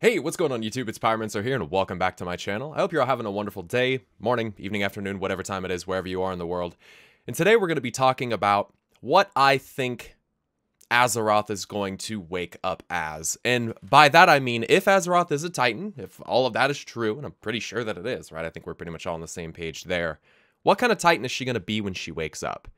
Hey, what's going on YouTube? It's Pyromancer here, and welcome back to my channel. I hope you're all having a wonderful day, morning, evening, afternoon, whatever time it is, wherever you are in the world. And today we're going to be talking about what I think Azeroth is going to wake up as. And by that I mean, if Azeroth is a Titan, if all of that is true, and I'm pretty sure that it is, right? I think we're pretty much all on the same page there. What kind of Titan is she going to be when she wakes up?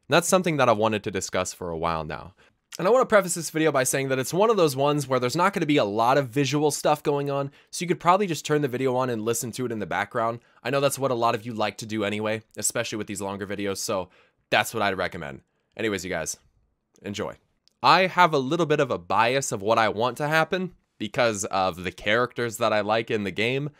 And that's something that I've wanted to discuss for a while now. And I want to preface this video by saying that it's one of those ones where there's not going to be a lot of visual stuff going on, so you could probably just turn the video on and listen to it in the background. I know that's what a lot of you like to do anyway, especially with these longer videos, so that's what I'd recommend. Anyways, you guys, enjoy. I have a little bit of a bias of what I want to happen because of the characters that I like in the game,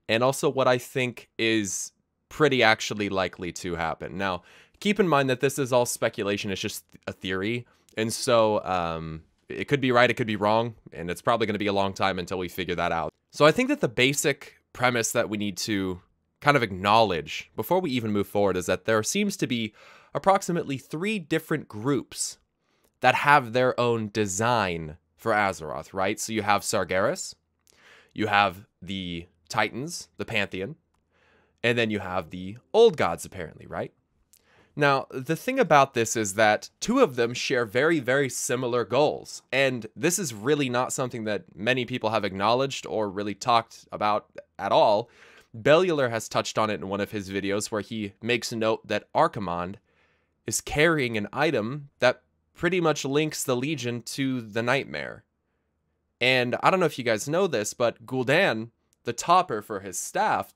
and also what I think is pretty actually likely to happen. Now, keep in mind that this is all speculation, it's just a theory. And so it could be right, it could be wrong, and it's probably going to be a long time until we figure that out. So I think that the basic premise that we need to kind of acknowledge before we even move forward is that there seems to be approximately 3 different groups that have their own design for Azeroth, right? So you have Sargeras, you have the Titans, the Pantheon, and then you have the Old Gods apparently, right? Now, the thing about this is that 2 of them share very, very similar goals, and this is really not something that many people have acknowledged or really talked about at all. Bellular has touched on it in one of his videos where he makes a note that Archimonde is carrying an item that pretty much links the Legion to the Nightmare. And I don't know if you guys know this, but Gul'dan, the topper for his staff,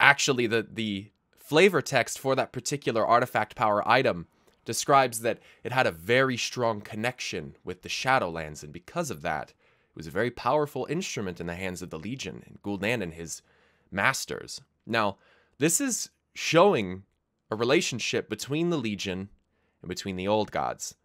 actually the flavor text for that particular artifact power item describes that it had a very strong connection with the Shadowlands, and because of that, it was a very powerful instrument in the hands of the Legion, and Gul'dan and his masters. Now, this is showing a relationship between the Legion and between the Old Gods.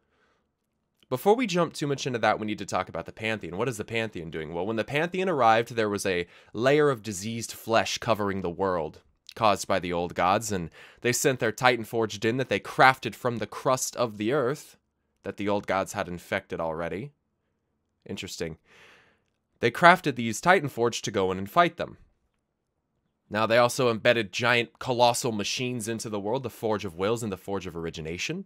Before we jump too much into that, we need to talk about the Pantheon. What is the Pantheon doing? Well, when the Pantheon arrived, there was a layer of diseased flesh covering the world, caused by the Old Gods, and they sent their Titan Forged in that they crafted from the crust of the earth that the Old Gods had infected already. Interesting. They crafted these Titan Forged to go in and fight them. Now, they also embedded giant colossal machines into the world, the Forge of Wills and the Forge of Origination,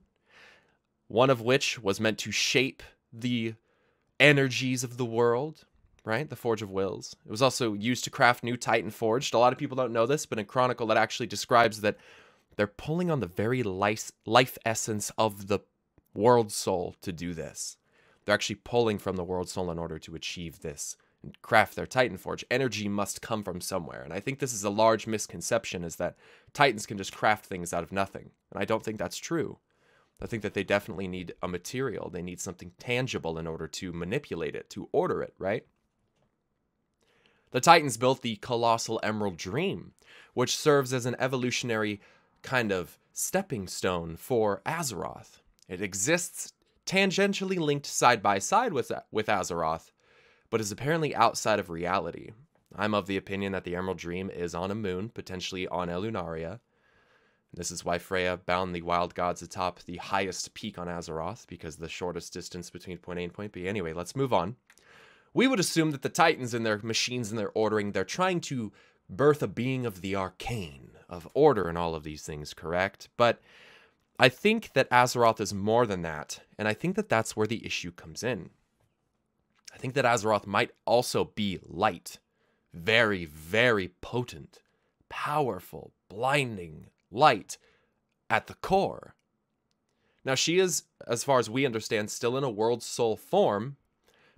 one of which was meant to shape the energies of the world, right? The Forge of Wills. It was also used to craft new Titan Forged. A lot of people don't know this, but in Chronicle it actually describes that they're pulling on the very life essence of the World Soul to do this. They're actually pulling from the World Soul in order to achieve this and craft their Titan Forge. Energy must come from somewhere, and I think this is a large misconception, is that Titans can just craft things out of nothing, and I don't think that's true. I think that they definitely need a material. They need something tangible in order to manipulate it, to order it, right? The Titans built the colossal Emerald Dream, which serves as an evolutionary kind of stepping stone for Azeroth. It exists tangentially linked side by side with Azeroth, but is apparently outside of reality. I'm of the opinion that the Emerald Dream is on a moon, potentially on Elunaria. This is why Freya bound the Wild Gods atop the highest peak on Azeroth, because the shortest distance between point A and point B. Anyway, let's move on. We would assume that the Titans and their machines and their ordering, they're trying to birth a being of the arcane, of order and all of these things, correct? But I think that Azeroth is more than that, and I think that that's where the issue comes in. I think that Azeroth might also be light. Very, very potent, powerful, blinding light at the core. Now, she is, as far as we understand, still in a World Soul form.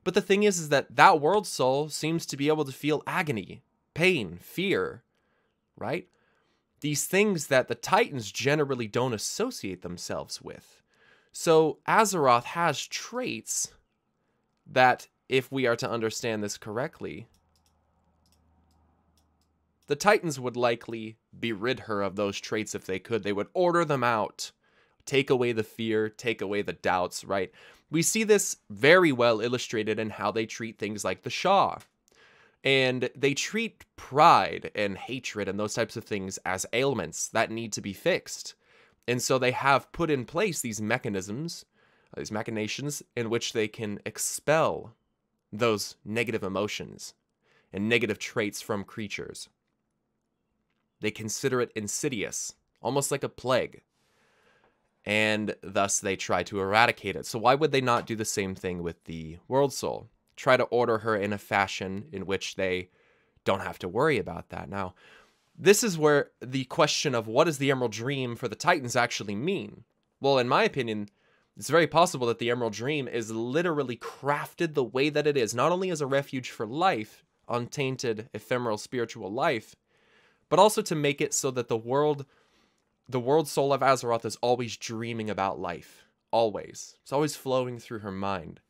But the thing is that that World Soul seems to be able to feel agony, pain, fear, right? These things that the Titans generally don't associate themselves with. So Azeroth has traits that, if we are to understand this correctly, the Titans would likely rid her of those traits if they could. They would order them out, take away the fear, take away the doubts, right? We see this very well illustrated in how they treat things like the Shah. And they treat pride and hatred and those types of things as ailments that need to be fixed. And so they have put in place these mechanisms, these machinations, in which they can expel those negative emotions. and negative traits from creatures. They consider it insidious, almost like a plague, and thus they try to eradicate it. So why would they not do the same thing with the World Soul? Try to order her in a fashion in which they don't have to worry about that. Now, this is where the question of what does the Emerald Dream for the Titans actually mean? Well, in my opinion, it's very possible that the Emerald Dream is literally crafted the way that it is, not only as a refuge for life, untainted, ephemeral, spiritual life, but also to make it so that the world soul of Azeroth is always dreaming about life. Always. It's always flowing through her mind.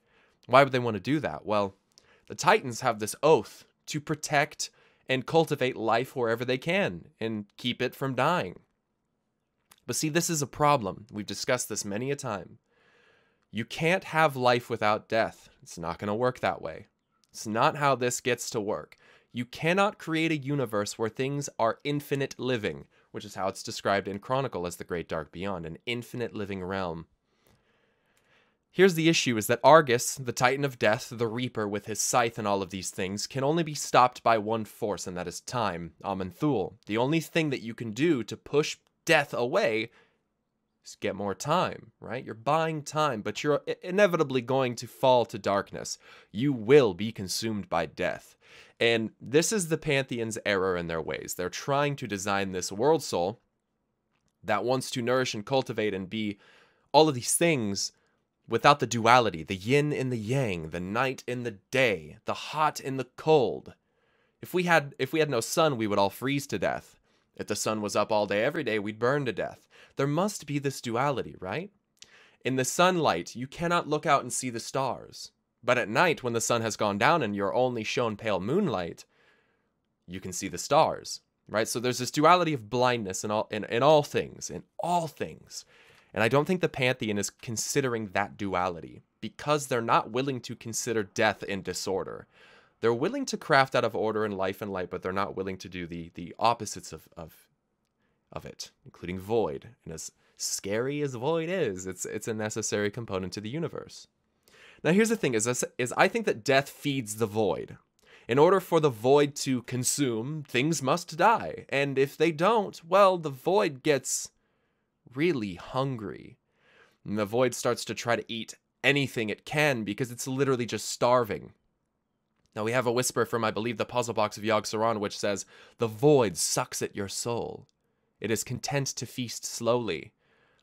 Why would they want to do that? Well, the Titans have this oath to protect and cultivate life wherever they can and keep it from dying. But see, this is a problem. We've discussed this many a time. You can't have life without death. It's not going to work that way. It's not how this gets to work. You cannot create a universe where things are infinite living, which is how it's described in Chronicle as the Great Dark Beyond, an infinite living realm. Here's the issue, is that Argus, the Titan of Death, the Reaper with his scythe and all of these things, can only be stopped by one force, and that is time, aman'thul. The only thing that you can do to push death away is get more time, right? You're buying time, but you're inevitably going to fall to darkness. You will be consumed by death. And this is the Pantheon's error in their ways. They're trying to design this world soul that wants to nourish and cultivate and be all of these things without the duality, the yin and the yang, the night and the day, the hot and the cold. If we had no sun, we would all freeze to death. If the sun was up all day every day, we'd burn to death. There must be this duality, right? In the sunlight, you cannot look out and see the stars. But at night, when the sun has gone down and you're only shown pale moonlight, you can see the stars, right? So there's this duality of blindness in all things. And I don't think the Pantheon is considering that duality because they're not willing to consider death and disorder. They're willing to craft out of order and life and light, but they're not willing to do the opposites of it, including void. And as scary as void is, it's a necessary component to the universe. Now, here's the thing, is I think that death feeds the void. In order for the void to consume, things must die. And if they don't, well, the void gets really hungry. And the void starts to try to eat anything it can because it's literally just starving. Now, we have a whisper from, I believe, the puzzle box of Yogg-Saron, which says, "The void sucks at your soul. It is content to feast slowly."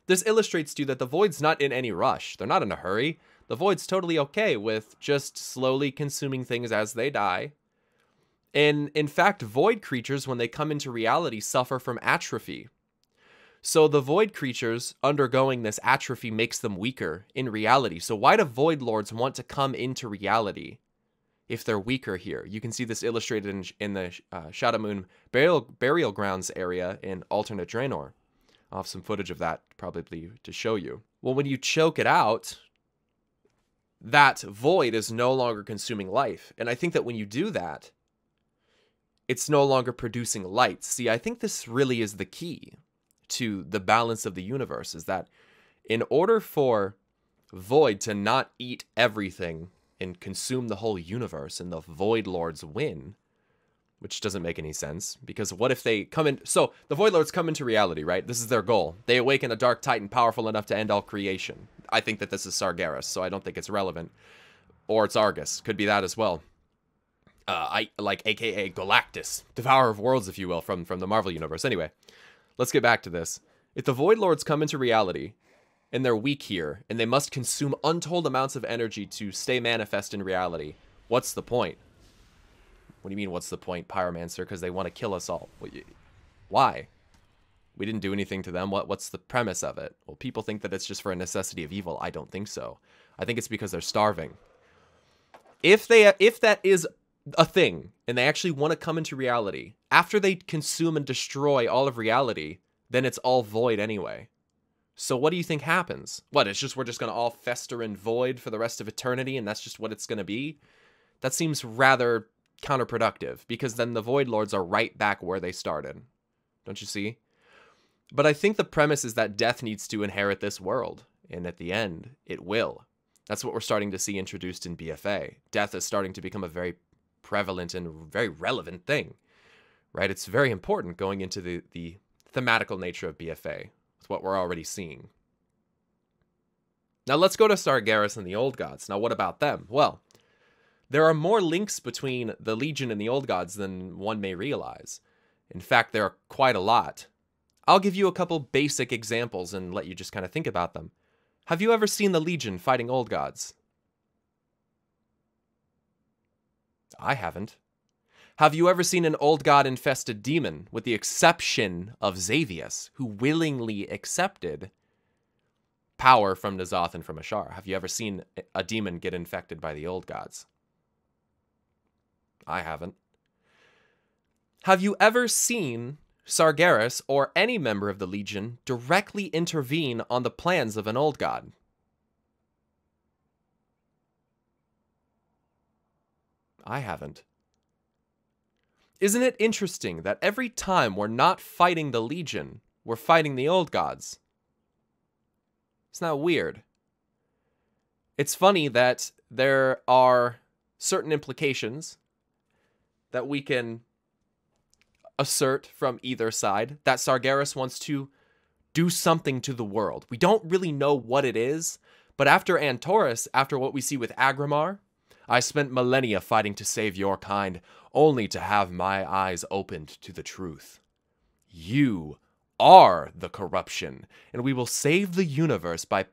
This illustrates to you that the void's not in any rush. They're not in a hurry. The void's totally okay with just slowly consuming things as they die. And in fact, void creatures, when they come into reality, suffer from atrophy. So the void creatures undergoing this atrophy makes them weaker in reality. So why do void lords want to come into reality if they're weaker here? You can see this illustrated in the Shadowmoon burial grounds area in alternate Draenor. I'll have some footage of that probably to show you. Well, when you choke it out, that void is no longer consuming life. And I think that when you do that, it's no longer producing light. See, I think this really is the key to the balance of the universe, is that in order for void to not eat everything and consume the whole universe and the void lords win, which doesn't make any sense, because what if they come in? So the void lords come into reality, right? This is their goal. They awaken a dark titan powerful enough to end all creation. I think that this is Sargeras, so I don't think it's relevant. Or it's Argus. Could be that as well. AKA Galactus, devourer of worlds, if you will, from the Marvel universe. Anyway, let's get back to this. If the void lords come into reality and they're weak here and they must consume untold amounts of energy to stay manifest in reality, what's the point? What do you mean, what's the point, Pyromancer? Because they want to kill us all. Why? We didn't do anything to them. What's the premise of it? Well, people think that it's just for a necessity of evil. I don't think so. I think it's because they're starving. If that is a thing, and they actually want to come into reality, after they consume and destroy all of reality, then it's all void anyway. So what do you think happens? What, it's just we're just going to all fester in void for the rest of eternity, and that's just what it's going to be? That seems rather counterproductive, because then the void lords are right back where they started. Don't you see? But I think the premise is that death needs to inherit this world, and at the end, it will. That's what we're starting to see introduced in BFA. Death is starting to become a very prevalent and very relevant thing, right? It's very important going into the thematical nature of BFA. It's what we're already seeing. Now let's go to Sargeras and the Old Gods. Now what about them? Well, there are more links between the Legion and the Old Gods than one may realize. In fact, there are quite a lot. I'll give you a couple basic examples and let you just kind of think about them. Have you ever seen the Legion fighting Old Gods? I haven't. Have you ever seen an Old God-infested demon, with the exception of Xavius, who willingly accepted power from N'Zoth and from Ashara? Have you ever seen a demon get infected by the Old Gods? I haven't. Have you ever seen Sargeras or any member of the Legion directly intervene on the plans of an Old God? I haven't. Isn't it interesting that every time we're not fighting the Legion, we're fighting the Old Gods? Isn't that weird? It's funny that there are certain implications that we can assert from either side, that Sargeras wants to do something to the world. We don't really know what it is, but after Antorus, after what we see with Agrimar, I spent millennia fighting to save your kind, only to have my eyes opened to the truth. You are the corruption, and we will save the universe by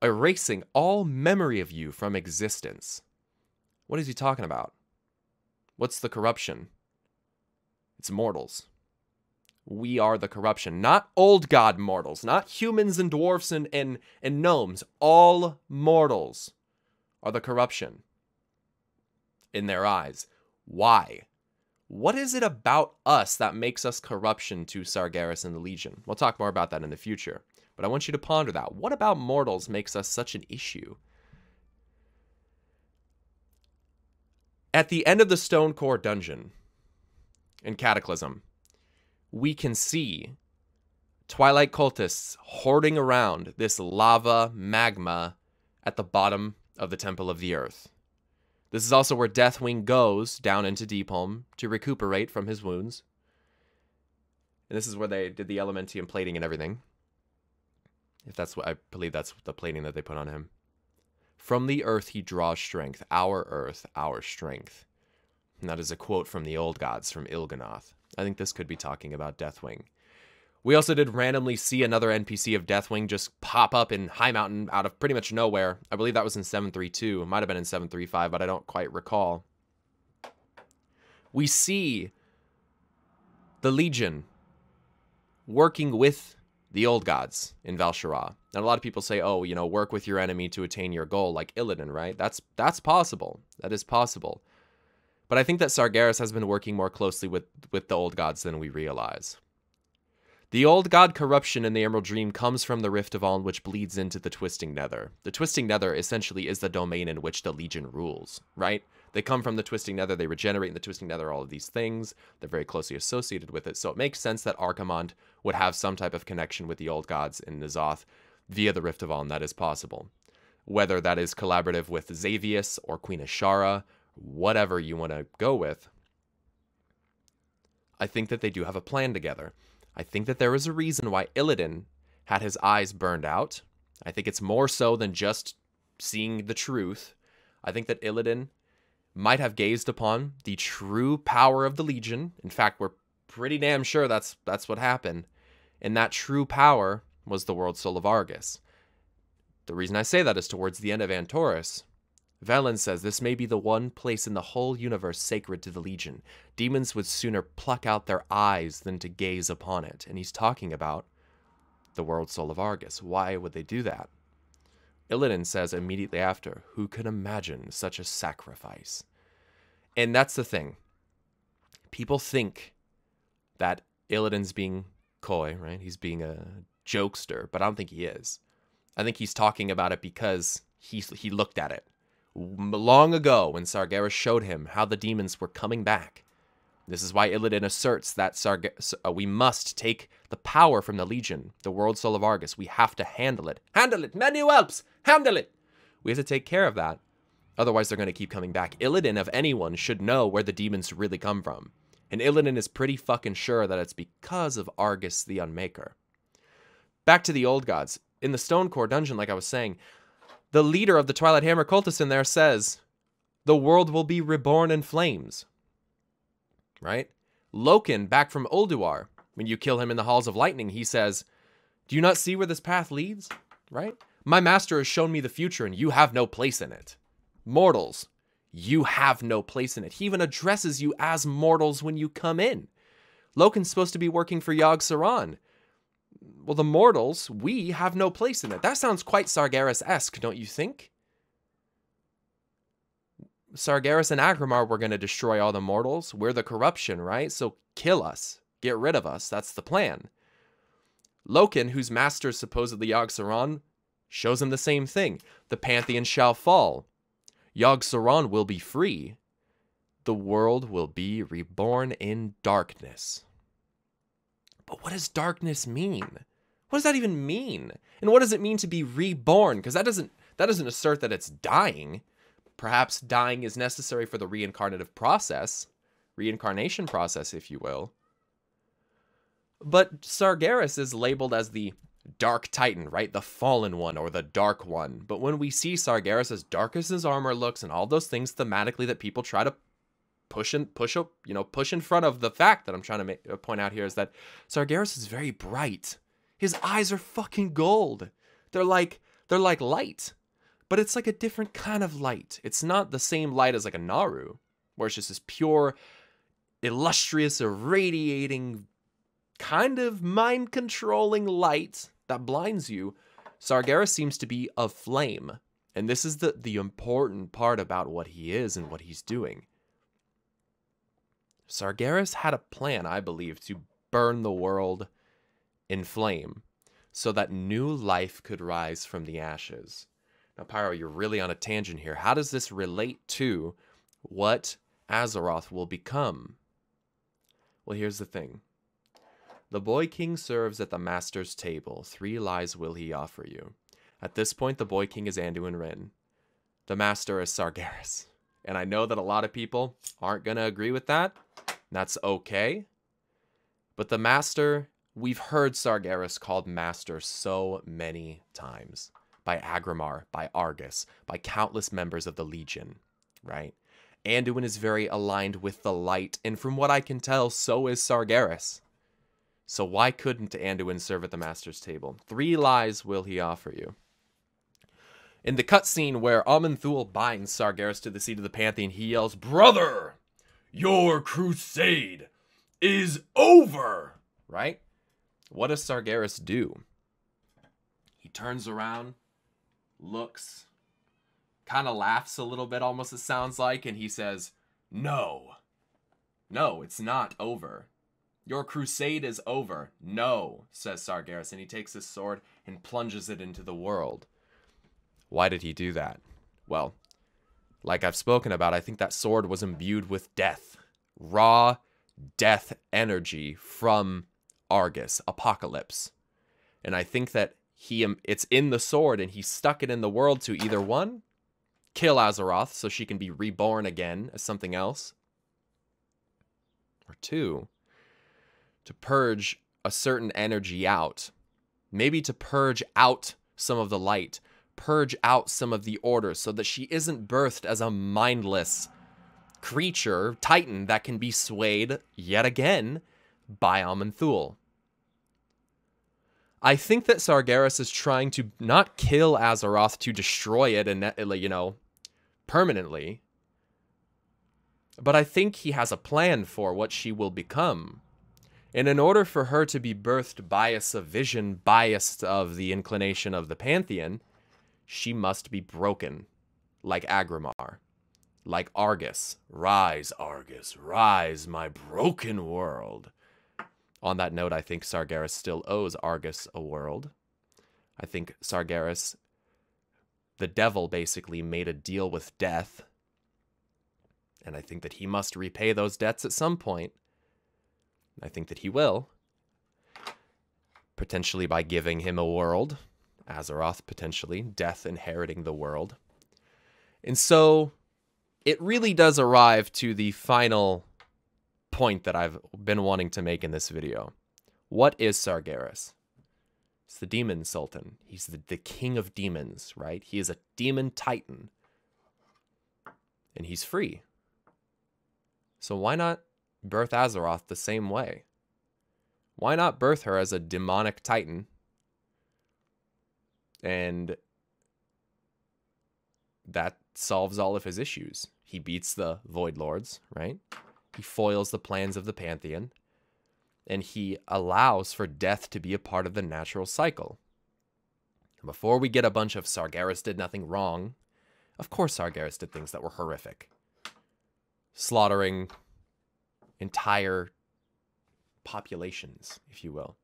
erasing all memory of you from existence. What is he talking about? What's the corruption? It's mortals. We are the corruption. Not old god mortals. Not humans and dwarfs and gnomes. All mortals are the corruption in their eyes. Why? What is it about us that makes us corruption to Sargeras and the Legion? We'll talk more about that in the future. But I want you to ponder that. What about mortals makes us such an issue? At the end of the Stone Core dungeon in Cataclysm, we can see Twilight cultists hoarding around this lava magma at the bottom of the Temple of the Earth. This is also where Deathwing goes down into Deepholm to recuperate from his wounds. And this is where they did the Elementium plating and everything. If that's what I believe, that's the plating that they put on him. From the earth he draws strength, our earth, our strength. And that is a quote from the Old Gods from Il'gynoth. I think this could be talking about Deathwing. We also did randomly see another NPC of Deathwing just pop up in High Mountain out of pretty much nowhere. I believe that was in 732. It might have been in 735, but I don't quite recall. We see the Legion working with the Old Gods in Val'sharah. And a lot of people say, oh, you know, work with your enemy to attain your goal, like Illidan, right? That's possible. That is possible. But I think that Sargeras has been working more closely with the Old Gods than we realize. The Old God corruption in the Emerald Dream comes from the Rift of Aln, which bleeds into the Twisting Nether. The Twisting Nether essentially is the domain in which the Legion rules, right? They come from the Twisting Nether, they regenerate in the Twisting Nether, all of these things. They're very closely associated with it, so it makes sense that Archimonde would have some type of connection with the Old Gods in N'Zoth via the Rift of Aln. That is possible. Whether that is collaborative with Xavius or Queen Ashara, whatever you want to go with, I think that they do have a plan together. I think that there is a reason why Illidan had his eyes burned out. I think it's more so than just seeing the truth. I think that Illidan might have gazed upon the true power of the Legion. In fact, we're pretty damn sure that's what happened. And that true power was the World Soul of Argus. The reason I say that is towards the end of Antorus, Velen says this may be the one place in the whole universe sacred to the Legion. Demons would sooner pluck out their eyes than to gaze upon it. And he's talking about the World Soul of Argus. Why would they do that? Illidan says immediately after, who can imagine such a sacrifice? And that's the thing. People think that Illidan's being coy, right? He's being a jokester, but I don't think he is. I think he's talking about it because he looked at it long ago when Sargeras showed him how the demons were coming back. This is why Illidan asserts that we must take the power from the Legion, the World Soul of Argus. We have to handle it. Handle it! Many whelps! Handle it! We have to take care of that. Otherwise, they're going to keep coming back. Illidan, if anyone, should know where the demons really come from. And Illidan is pretty fucking sure that it's because of Argus the Unmaker. Back to the old gods. In the Stonecore dungeon, like I was saying, the leader of the Twilight Hammer cultists in there says, the world will be reborn in flames. Right? Loken, back from Ulduar, when you kill him in the Halls of Lightning, he says, do you not see where this path leads? Right? My master has shown me the future, and you have no place in it. Mortals, you have no place in it. He even addresses you as mortals when you come in. Loken's supposed to be working for Yogg-Saron. Well, the mortals, we have no place in it. That sounds quite Sargeras-esque, don't you think? Sargeras and Agrimar were going to destroy all the mortals. We're the corruption, right? So kill us. Get rid of us. That's the plan. Loken, whose master is supposedly Yogg-Saron, shows him the same thing. The Pantheon shall fall. Yogg-Saron will be free. The world will be reborn in darkness. But what does darkness mean? What does that even mean? And what does it mean to be reborn? Because that doesn't assert that it's dying. Perhaps dying is necessary for the reincarnation process, if you will. But Sargeras is labeled as the Dark Titan, right? The Fallen One, or the Dark One. But when we see Sargeras, as dark as his armor looks, and all those things thematically that people try to push in front of the fact that I'm trying to point out here, is that Sargeras is very bright. His eyes are fucking gold. They're like light, but it's like a different kind of light. It's not the same light as like a Naru, where it's just this pure, illustrious, irradiating, kind of mind-controlling light that blinds you. Sargeras seems to be a flame, and this is the important part about what he is and what he's doing. Sargeras had a plan, I believe, to burn the world in flame so that new life could rise from the ashes. Now, Pyro, you're really on a tangent here. How does this relate to what Azeroth will become? Well, here's the thing. The boy king serves at the master's table. 3 lies will he offer you. At this point, the boy king is Anduin Wrynn. The master is Sargeras. And I know that a lot of people aren't going to agree with that. That's okay. But the master, we've heard Sargeras called master so many times. By Agrimar, by Argus, by countless members of the Legion, right? Anduin is very aligned with the light, and from what I can tell, so is Sargeras. So why couldn't Anduin serve at the master's table? 3 lies will he offer you. In the cutscene where aman'thul binds Sargeras to the seat of the Pantheon, he yells, "Brother, your crusade is over!" Right? What does Sargeras do? He turns around, looks, kind of laughs a little bit, almost it sounds like, and he says, "No. No, it's not over. Your crusade is over." "No," says Sargeras, and he takes his sword and plunges it into the world. Why did he do that? Well, like I've spoken about, I think that sword was imbued with death. Raw death energy from Argus, Apocalypse. And I think that it's in the sword, and he stuck it in the world to either, 1, kill Azeroth so she can be reborn again as something else, or 2, to purge a certain energy out. Maybe to purge out some of the light, purge out some of the order, so that she isn't birthed as a mindless creature, titan, that can be swayed yet again by aman'thul. I think that Sargeras is trying to not kill Azeroth to destroy it and, permanently. But I think he has a plan for what she will become. And in order for her to be birthed bias of vision, biased of the inclination of the Pantheon, she must be broken, like Agrimar, like Argus. "Rise, Argus, rise, my broken world." On that note, I think Sargeras still owes Argus a world. I think Sargeras, the devil, basically made a deal with death. And I think that he must repay those debts at some point. I think that he will. Potentially by giving him a world. Azeroth, potentially. Death inheriting the world. And so, it really does arrive to the final point that I've been wanting to make in this video. What is Sargeras? It's the demon sultan. He's the king of demons, right? He is a demon titan. And he's free. So why not birth Azeroth the same way? Why not birth her as a demonic titan? And that solves all of his issues. He beats the Void Lords, right? He foils the plans of the Pantheon. And he allows for death to be a part of the natural cycle. Before we get a bunch of Sargeras did nothing wrong, of course Sargeras did things that were horrific. Slaughtering entire populations, if you will.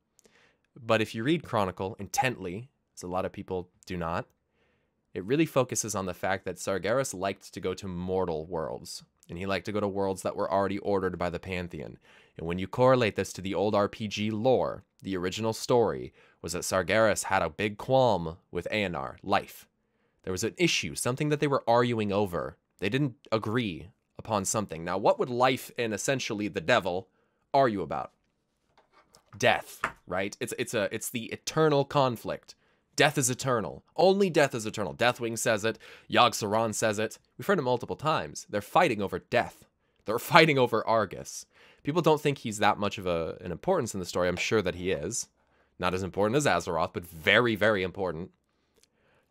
But if you read Chronicle intently, as a lot of people do not, it really focuses on the fact that Sargeras liked to go to mortal worlds. And he liked to go to worlds that were already ordered by the Pantheon. And when you correlate this to the old RPG lore, the original story was that Sargeras had a big qualm with Aenar, life. There was an issue, something that they were arguing over. They didn't agree upon something. Now, what would life and essentially the devil argue about? Death, right? It's the eternal conflict. Death is eternal. Only death is eternal. Deathwing says it. Yogg-Saron says it. We've heard it multiple times. They're fighting over death. They're fighting over Argus. People don't think he's that much of an importance in the story. I'm sure that he is. Not as important as Azeroth, but very, very important.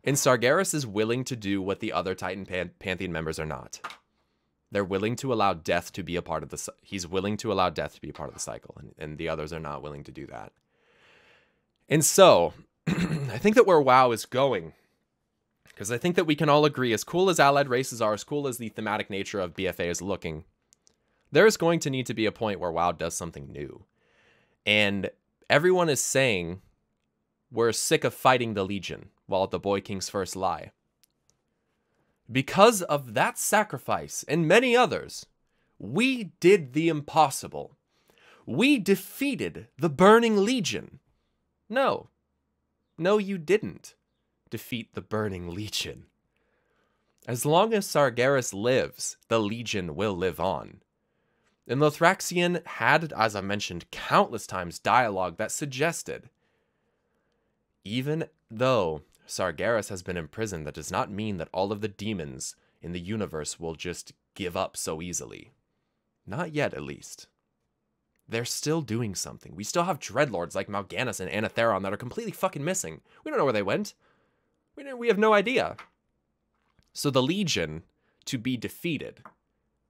And Sargeras is willing to do what the other Titan Pantheon members are not. They're willing to allow death to be a part of the... He's willing to allow death to be a part of the cycle, and the others are not willing to do that. And so, I think that where WoW is going, because I think that we can all agree, as cool as allied races are, as cool as the thematic nature of BFA is looking, there's going to need to be a point where WoW does something new. And everyone is saying, we're sick of fighting the Legion while the Boy Kings first lie. Because of that sacrifice and many others, we did the impossible. We defeated the Burning Legion. No, you didn't defeat the Burning Legion. As long as Sargeras lives, the Legion will live on. And Lothraxion had, as I mentioned countless times, dialogue that suggested, even though Sargeras has been imprisoned, that does not mean that all of the demons in the universe will just give up so easily. Not yet, at least. They're still doing something. We still have dreadlords like Mal'Ganis and Anatheron that are completely fucking missing. We don't know where they went. We have no idea. So the Legion to be defeated?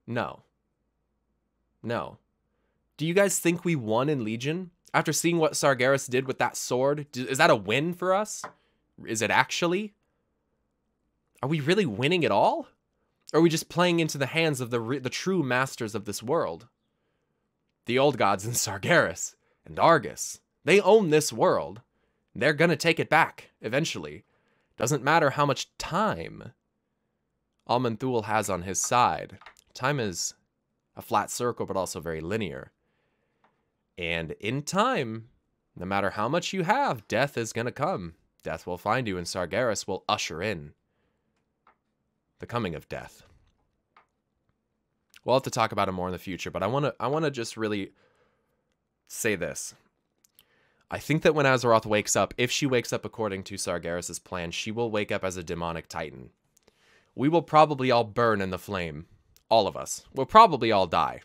No. No. Do you guys think we won in Legion? After seeing what Sargeras did with that sword, is that a win for us? Is it actually? Are we really winning at all? Or are we just playing into the hands of the true masters of this world? The old gods in Sargeras and Argus. They own this world. They're gonna take it back, eventually. Doesn't matter how much time aman'thul has on his side. Time is a flat circle, but also very linear. And in time, no matter how much you have, death is gonna come. Death will find you, and Sargeras will usher in the coming of death. We'll have to talk about it more in the future, but I want to just really say this. I think that when Azeroth wakes up, if she wakes up according to Sargeras' plan, she will wake up as a demonic titan. We will probably all burn in the flame. All of us. We'll probably all die.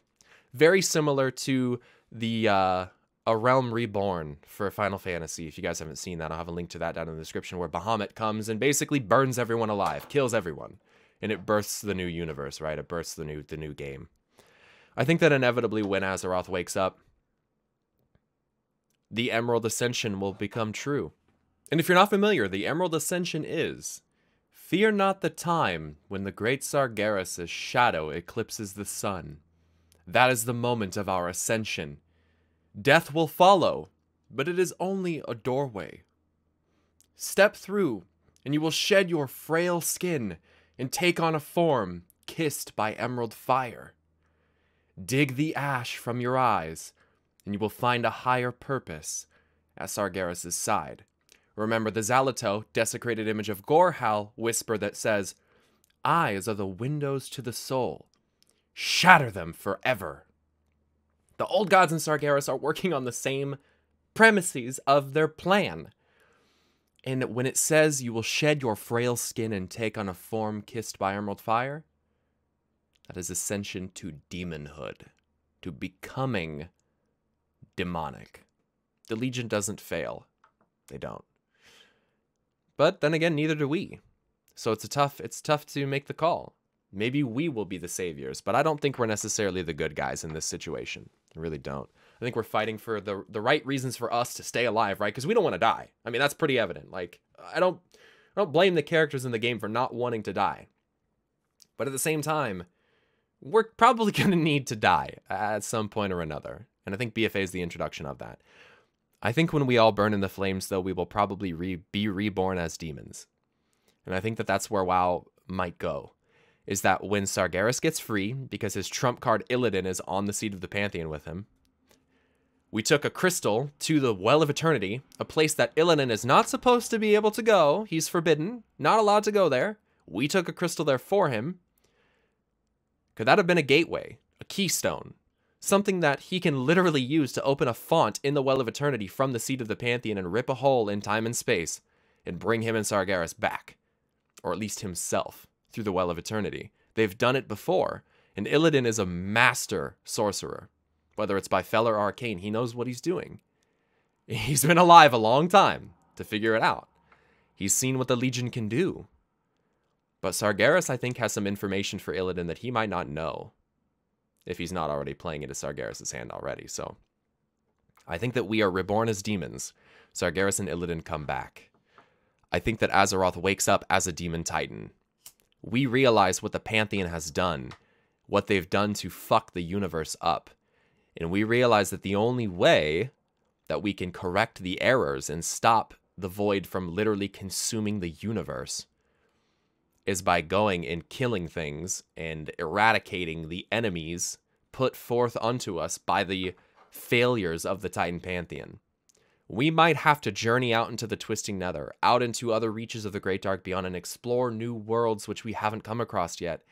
Very similar to the A Realm Reborn for Final Fantasy. If you guys haven't seen that, I'll have a link to that down in the description, where Bahamut comes and basically burns everyone alive, kills everyone. And it births the new universe, right? It births the new game. I think that inevitably when Azeroth wakes up, the Emerald Ascension will become true. And if you're not familiar, the Emerald Ascension is, fear not the time when the great Sargeras' shadow eclipses the sun. That is the moment of our ascension. Death will follow, but it is only a doorway. Step through, and you will shed your frail skin and take on a form kissed by emerald fire. Dig the ash from your eyes, and you will find a higher purpose at Sargeras' side. Remember the Xalito, desecrated image of Gorhal, whisper that says, eyes are the windows to the soul. Shatter them forever. The old gods in Sargeras are working on the same premises of their plan. And when it says you will shed your frail skin and take on a form kissed by emerald fire, that is ascension to demonhood, to becoming demonic. The Legion doesn't fail. They don't. But then again, neither do we. So it's tough to make the call. Maybe we will be the saviors, but I don't think we're necessarily the good guys in this situation. I really don't. I think we're fighting for the right reasons for us to stay alive, right? Because we don't want to die. I mean, that's pretty evident. Like, I don't blame the characters in the game for not wanting to die. But at the same time, we're probably going to need to die at some point or another. And I think BFA is the introduction of that. I think when we all burn in the flames, though, we will probably be reborn as demons. And I think that that's where WoW might go. Is that when Sargeras gets free, because his trump card Illidan is on the seat of the Pantheon with him, we took a crystal to the Well of Eternity, a place that Illidan is not supposed to be able to go. He's forbidden, not allowed to go there. We took a crystal there for him. Could that have been a gateway, a keystone, something that he can literally use to open a font in the Well of Eternity from the seat of the Pantheon and rip a hole in time and space and bring him and Sargeras back, or at least himself, through the Well of Eternity? They've done it before, and Illidan is a master sorcerer. Whether it's by Fel or Arcane, he knows what he's doing. He's been alive a long time to figure it out. He's seen what the Legion can do. But Sargeras, I think, has some information for Illidan that he might not know, if he's not already playing into Sargeras' hand already. So I think that we are reborn as demons. Sargeras and Illidan come back. I think that Azeroth wakes up as a demon titan. We realize what the Pantheon has done, what they've done to fuck the universe up. And we realize that the only way that we can correct the errors and stop the void from literally consuming the universe is by going and killing things and eradicating the enemies put forth unto us by the failures of the Titan Pantheon. We might have to journey out into the Twisting Nether, out into other reaches of the Great Dark Beyond, and explore new worlds which we haven't come across yet,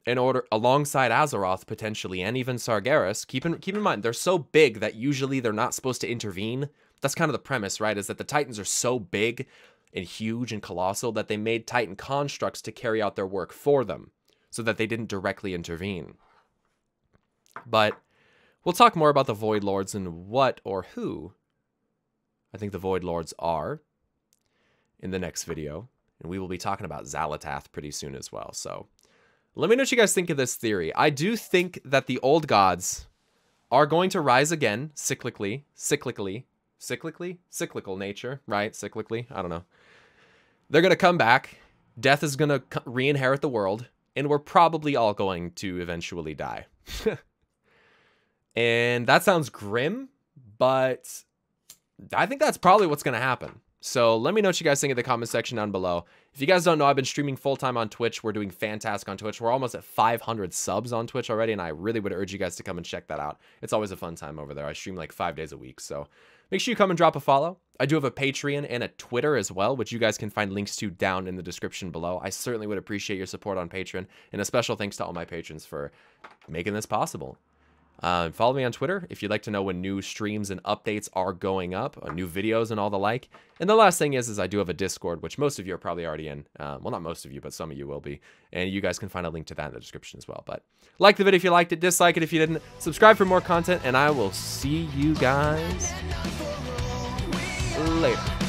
in order, alongside Azeroth potentially, and even Sargeras. Keep in mind, they're so big that usually they're not supposed to intervene. That's kind of the premise, right? Is that the Titans are so big and huge and colossal that they made Titan constructs to carry out their work for them, so that they didn't directly intervene. But we'll talk more about the Void Lords and what or who I think the Void Lords are in the next video. And we will be talking about Xal'atath pretty soon as well. So let me know what you guys think of this theory. I do think that the old gods are going to rise again, cyclical nature, right? Cyclically, I don't know. They're going to come back. Death is going to re-inherit the world, and we're probably all going to eventually die. And that sounds grim, but I think that's probably what's going to happen. So let me know what you guys think in the comment section down below. If you guys don't know, I've been streaming full-time on Twitch. We're doing fantastic on Twitch. We're almost at 500 subs on Twitch already, and I really would urge you guys to come and check that out. It's always a fun time over there. I stream like 5 days a week, so make sure you come and drop a follow. I do have a Patreon and a Twitter as well, which you guys can find links to down in the description below. I certainly would appreciate your support on Patreon, and a special thanks to all my patrons for making this possible. Follow me on Twitter if you'd like to know when new streams and updates are going up, new videos and all the like. And the last thing is I do have a Discord, which most of you are probably already in. Well, not most of you, but some of you will be. And you guys can find a link to that in the description as well. But like the video if you liked it, dislike it if you didn't, subscribe for more content, and I will see you guys later.